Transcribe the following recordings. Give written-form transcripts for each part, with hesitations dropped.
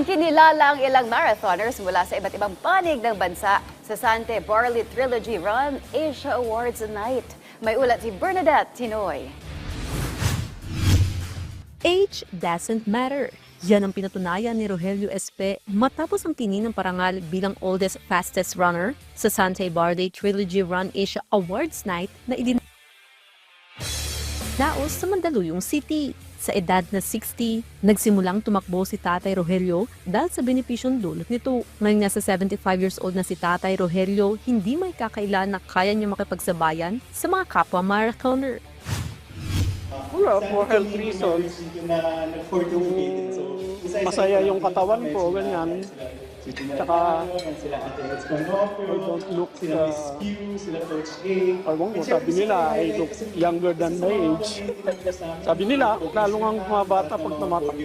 Muling kinilala ang ilang marathoners mula sa iba't ibang panig ng bansa sa Sante Barley Trilogy Run Asia Awards Night. May ulat si Bernadette Tinoy. Age doesn't matter. Yan ang pinatunayan ni Rogelio Espe matapos ang tinin ng parangal bilang oldest fastest runner sa Sante Barley Trilogy Run Asia Awards Night na idinaos sa Mandaluyong City. Sa edad na 60, nagsimulang tumakbo si Tatay Rogelio dahil sa benepisyong dulot nito. Ngayong nasa 75 years old na si Tatay Rogelio, hindi may kakailan na kaya niya makipagsabayan sa mga kapwa marathoner. Wala, for health reasons. Masaya yung katawan ko, ganyan. Tsaka, I don't look, sabi nila, I look younger than my age. Sabi nila, lalo nga mga bata pag tumatak.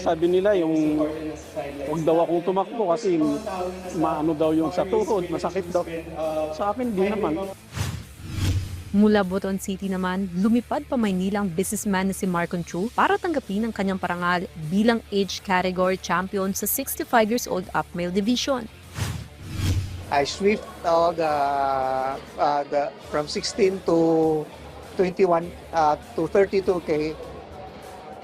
Sabi nila, huwag daw akong tumakbo kasi maano daw yung sa tuhod, masakit daw. Sa akin, di naman. Mula Boton City naman, lumipad pa Maynila ang businessman na si Marcon Chu para tanggapin ang kanyang parangal bilang age category champion sa 65 years old up male division. I swept from 16 to 21 to 32K.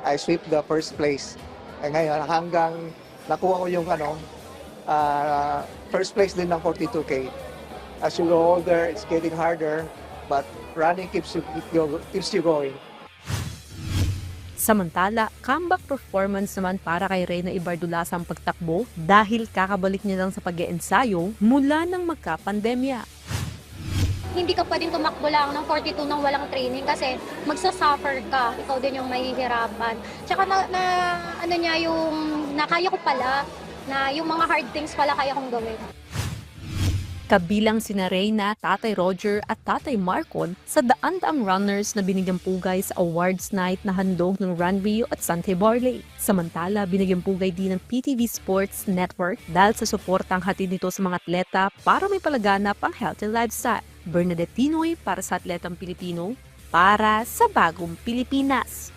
I swept the first place. Ngayon hanggang nakuha ko yung first place din ng 42K. As you go older, it's getting harder. But running keeps you going. Samantala, comeback performance naman para kay Reyna Ibardulasa ang pagtakbo dahil kakabalik niya lang sa pag-iensayo mula nang magka-pandemya. Hindi ka pwedeng tumakbo lang ng 42 nang walang training kasi magsasuffer ka. Ikaw din yung mahihirapan. Tsaka nakaya ko pala na yung mga hard things pala kaya kong gawin. Kabilang sina Reyna, Tatay Roger at Tatay Marcon sa daan-daang runners na binigyang pugay sa awards night na handog ng Run Rio at Sante Barley. Samantala, binigyang pugay din ng PTV Sports Network dahil sa suportang hatid nito sa mga atleta para may palaganap ang healthy lifestyle. Bernadette Tinoy para sa Atletang Pilipino, para sa Bagong Pilipinas.